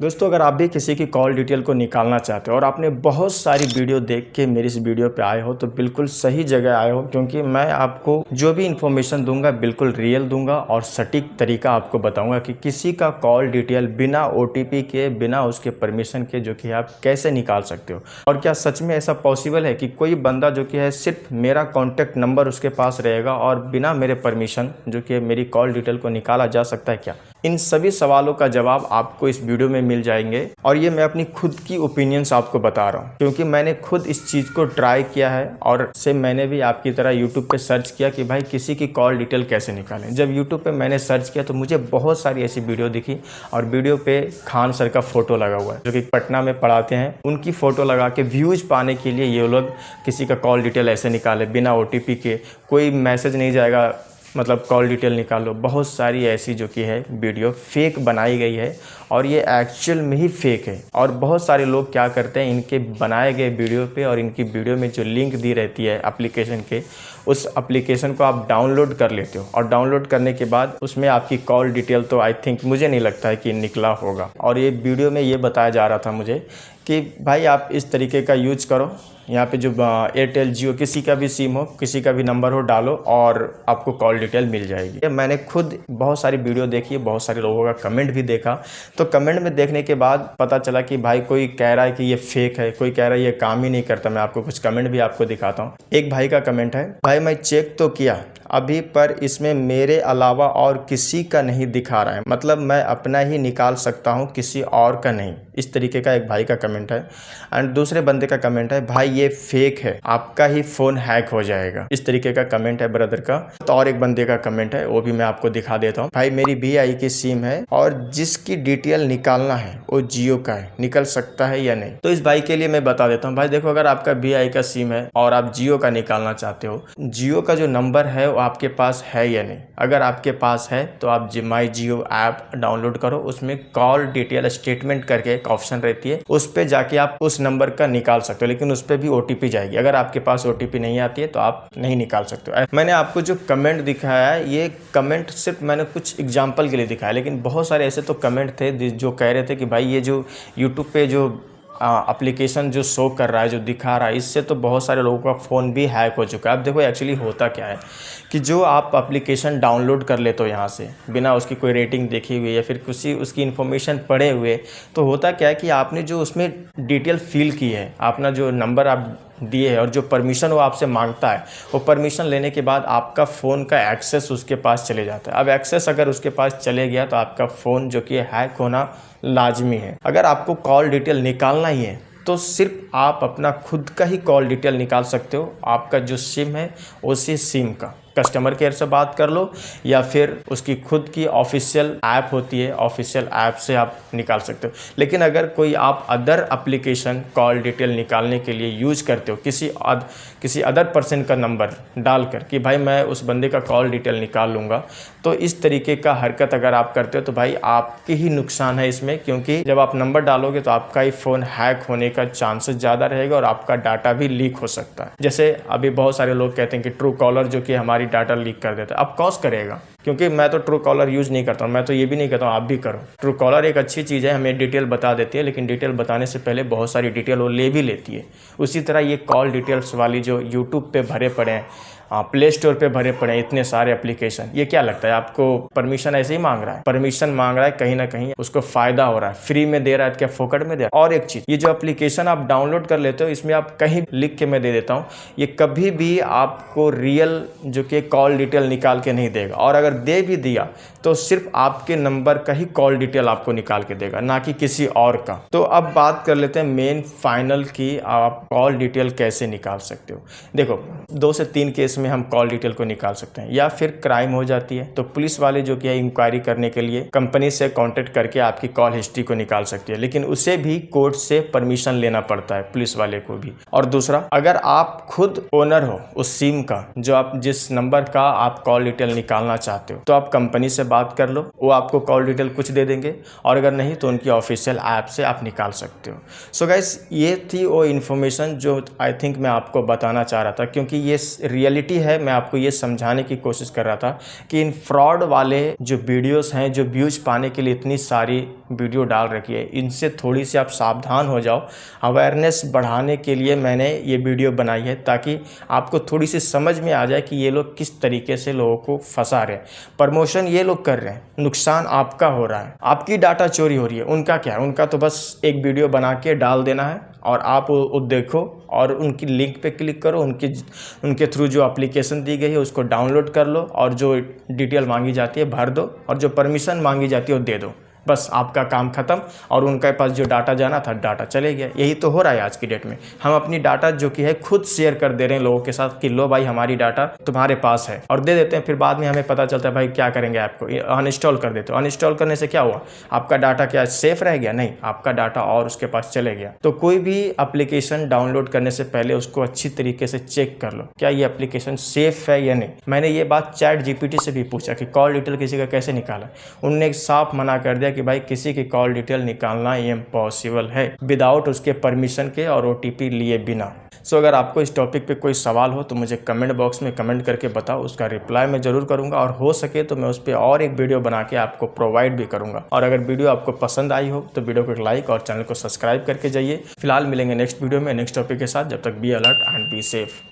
दोस्तों, अगर आप भी किसी की कॉल डिटेल को निकालना चाहते हो और आपने बहुत सारी वीडियो देख के मेरी इस वीडियो पे आए हो तो बिल्कुल सही जगह आए हो, क्योंकि मैं आपको जो भी इन्फॉर्मेशन दूंगा बिल्कुल रियल दूंगा और सटीक तरीका आपको बताऊंगा कि किसी का कॉल डिटेल बिना OTP के, बिना उसके परमिशन के जो कि आप कैसे निकाल सकते हो। और क्या सच में ऐसा पॉसिबल है कि कोई बंदा जो कि है सिर्फ मेरा कॉन्टैक्ट नंबर उसके पास रहेगा और बिना मेरे परमिशन जो कि मेरी कॉल डिटेल को निकाला जा सकता है क्या? इन सभी सवालों का जवाब आपको इस वीडियो में मिल जाएंगे और ये मैं अपनी खुद की ओपिनियंस आपको बता रहा हूँ, क्योंकि मैंने खुद इस चीज़ को ट्राई किया है और मैंने भी आपकी तरह यूट्यूब पे सर्च किया कि भाई किसी की कॉल डिटेल कैसे निकालें। जब यूट्यूब पे मैंने सर्च किया तो मुझे बहुत सारी ऐसी वीडियो दिखी और वीडियो पे खान सर का फोटो लगा हुआ है जो कि पटना में पढ़ाते हैं। उनकी फ़ोटो लगा के व्यूज़ पाने के लिए ये लोग किसी का कॉल डिटेल ऐसे निकाले बिना OTP के, कोई मैसेज नहीं जाएगा, मतलब कॉल डिटेल निकालो। बहुत सारी ऐसी जो कि है वीडियो फेक बनाई गई है और ये एक्चुअल में ही फेक है। और बहुत सारे लोग क्या करते हैं, इनके बनाए गए वीडियो पे और इनकी वीडियो में जो लिंक दी रहती है एप्लीकेशन के, उस एप्लीकेशन को आप डाउनलोड कर लेते हो और डाउनलोड करने के बाद उसमें आपकी कॉल डिटेल तो आई थिंक, मुझे नहीं लगता है कि निकला होगा। और ये वीडियो में ये बताया जा रहा था मुझे कि भाई आप इस तरीके का यूज करो, यहाँ पे जो एयरटेल, जियो, किसी का भी सिम हो, किसी का भी नंबर हो, डालो और आपको कॉल डिटेल मिल जाएगी। मैंने खुद बहुत सारी वीडियो देखी, बहुत सारे लोगों का कमेंट भी देखा, तो कमेंट में देखने के बाद पता चला कि भाई कोई कह रहा है कि ये फेक है, कोई कह रहा है ये काम ही नहीं करता। मैं आपको कुछ कमेंट भी आपको दिखाता हूँ। एक भाई का कमेंट है, भाई मैं चेक तो किया अभी पर इसमें मेरे अलावा और किसी का नहीं दिखा रहा है, मतलब मैं अपना ही निकाल सकता हूँ, किसी और का नहीं। इस तरीके का एक भाई का कमेंट है। एंड दूसरे बंदे का कमेंट है, भाई ये फेक है, आपका ही फोन हैक हो जाएगा। इस तरीके का कमेंट है ब्रदर का। तो और एक बंदे का कमेंट है, वो भी मैं आपको दिखा देता हूँ। भाई मेरी VI की सिम है और जिसकी डिटेल निकालना है वो जियो का है, निकल सकता है या नहीं? तो इस भाई के लिए मैं बता देता हूँ। भाई देखो, अगर आपका VI का सिम है और आप जियो का निकालना चाहते हो, जियो का जो नंबर है वो आपके पास है या नहीं? अगर आपके पास है तो आप माई जियो ऐप डाउनलोड करो, उसमें कॉल डिटेल स्टेटमेंट करके एक ऑप्शन रहती है, उस पे जाके आप उस नंबर का निकाल सकते हो, लेकिन उस पे भी OTP जाएगी। अगर आपके पास OTP नहीं आती है तो आप नहीं निकाल सकते हो। मैंने आपको जो कमेंट दिखाया है, ये कमेंट सिर्फ मैंने कुछ एग्जाम्पल के लिए दिखाया, लेकिन बहुत सारे ऐसे तो कमेंट थे जो कह रहे थे कि भाई ये जो यूट्यूब पे जो एप्लीकेशन जो शो कर रहा है, जो दिखा रहा है, इससे तो बहुत सारे लोगों का फ़ोन भी हैक हो चुका है। अब देखो एक्चुअली होता क्या है कि जो आप एप्लीकेशन डाउनलोड कर लेते हो यहाँ से बिना उसकी कोई रेटिंग देखी हुई या फिर किसी उसकी इन्फॉर्मेशन पढ़े हुए, तो होता क्या है कि आपने जो उसमें डिटेल फिल की है, अपना जो नंबर आप दिए है और जो परमिशन वो आपसे मांगता है, वो परमिशन लेने के बाद आपका फ़ोन का एक्सेस उसके पास चले जाता है। अब एक्सेस अगर उसके पास चले गया तो आपका फ़ोन जो कि हैक होना लाजमी है। अगर आपको कॉल डिटेल निकालना ही है तो सिर्फ आप अपना खुद का ही कॉल डिटेल निकाल सकते हो। आपका जो सिम है उसी सिम का कस्टमर केयर से बात कर लो या फिर उसकी खुद की ऑफिशियल ऐप होती है, ऑफिशियल ऐप से आप निकाल सकते हो। लेकिन अगर कोई आप अदर एप्लीकेशन कॉल डिटेल निकालने के लिए यूज करते हो, किसी अदर पर्सन का नंबर डालकर कि भाई मैं उस बंदे का कॉल डिटेल निकाल लूँगा, तो इस तरीके का हरकत अगर आप करते हो तो भाई आपकी ही नुकसान है इसमें, क्योंकि जब आप नंबर डालोगे तो आपका ही फ़ोन हैक होने का चांसेस ज़्यादा रहेगा और आपका डाटा भी लीक हो सकता है। जैसे अभी बहुत सारे लोग कहते हैं कि ट्रू कॉलर जो कि हमारी डाटा लीक कर देता है। अब कॉस्ट करेगा, क्योंकि मैं तो ट्रू कॉलर यूज़ नहीं करता हूँ, मैं तो ये भी नहीं कहता हूँ आप भी करो। ट्रू कॉलर एक अच्छी चीज़ है, हमें डिटेल बता देती है, लेकिन डिटेल बताने से पहले बहुत सारी डिटेल वो ले भी लेती है। उसी तरह ये कॉल डिटेल्स वाली जो यूट्यूब पे भरे पड़े हैं, प्ले स्टोर पे भरे पड़े हैं इतने सारे एप्लीकेशन, ये क्या लगता है आपको परमिशन ऐसे ही मांग रहा है? परमिशन मांग रहा है, कहीं ना कहीं उसको फायदा हो रहा है। फ्री में दे रहा है क्या फोकट में दे रहा है? और एक चीज़, ये जो एप्लीकेशन आप डाउनलोड कर लेते हो, इसमें आप कहीं लिख के मैं दे देता हूँ, ये कभी भी आपको रियल जो कि कॉल डिटेल निकाल के नहीं देगा, और अगर दे भी दिया तो सिर्फ आपके नंबर का ही कॉल डिटेल आपको निकाल के देगा, ना कि किसी और का। तो अब बात कर लेते हैं मेन फाइनल की, आप कॉल डिटेल कैसे निकाल सकते हो। देखो, 2 से 3 केस में हम कॉल डिटेल को निकाल सकते हैं। या फिर क्राइम हो जाती है तो पुलिस वाले जो कि है इंक्वायरी करने के लिए कंपनी से कांटेक्ट करके आपकी कॉल हिस्ट्री को निकाल सकती है, लेकिन उसे भी कोर्ट से परमिशन लेना पड़ता है पुलिस वाले को भी। और दूसरा, अगर आप खुद ओनर हो उस सिम का, जो आप जिस नंबर का आप कॉल डिटेल निकालना चाहते हो, तो आप कंपनी से बात कर लो, वो आपको कॉल डिटेल कुछ दे देंगे, और अगर नहीं तो उनकी ऑफिशियल ऐप से आप निकाल सकते हो। सो गाइस, ये थी वो इन्फॉर्मेशन जो आई थिंक मैं आपको बताना चाह रहा था, क्योंकि ये रियलिटी है। मैं आपको ये समझाने की कोशिश कर रहा था कि इन फ्रॉड वाले जो वीडियोस हैं, जो व्यूज पाने के लिए इतनी सारी वीडियो डाल रखी है, इनसे थोड़ी सी आप सावधान हो जाओ। अवेयरनेस बढ़ाने के लिए मैंने ये वीडियो बनाई है, ताकि आपको थोड़ी सी समझ में आ जाए कि ये लोग किस तरीके से लोगों को फंसा रहे हैं। प्रमोशन ये लोग कर रहे हैं, नुकसान आपका हो रहा है, आपकी डाटा चोरी हो रही है। उनका क्या है, उनका तो बस एक वीडियो बना के डाल देना है और आप वो देखो और उनकी लिंक पे क्लिक करो, उनके थ्रू जो एप्लीकेशन दी गई है उसको डाउनलोड कर लो, और जो डिटेल मांगी जाती है भर दो, और जो परमिशन मांगी जाती है वो दे दो। बस आपका काम खत्म, और उनके पास जो डाटा जाना था डाटा चले गया। यही तो हो रहा है आज की डेट में। हम अपनी डाटा जो कि है खुद शेयर कर दे रहे हैं लोगों के साथ कि लो भाई हमारी डाटा तुम्हारे पास है, और दे देते हैं। फिर बाद में हमें पता चलता है भाई क्या करेंगे, ऐप को अनइंस्टॉल कर देते हो। अनइंस्टॉल करने से क्या हुआ, आपका डाटा क्या सेफ रह गया? नहीं, आपका डाटा और उसके पास चले गया। तो कोई भी एप्लीकेशन डाउनलोड करने से पहले उसको अच्छी तरीके से चेक कर लो, क्या ये एप्लीकेशन सेफ है या नहीं। मैंने ये बात चैट GPT से भी पूछा कि कॉल डिटेल किसी का कैसे निकाला। उनने साफ मना कर दिया कि भाई किसी की कॉल डिटेल निकालना इम्पॉसिबल है विदाउट उसके परमिशन के और OTP लिए बिना। सो अगर आपको इस टॉपिक पे कोई सवाल हो तो मुझे कमेंट बॉक्स में कमेंट करके बताओ, उसका रिप्लाई मैं ज़रूर करूंगा, और हो सके तो मैं उस पर और एक वीडियो बना के आपको प्रोवाइड भी करूंगा। और अगर वीडियो आपको पसंद आई हो तो वीडियो को एक लाइक और चैनल को सब्सक्राइब करके जाइए। फिलहाल मिलेंगे नेक्स्ट वीडियो में नेक्स्ट टॉपिक के साथ। जब तक be alert and be safe.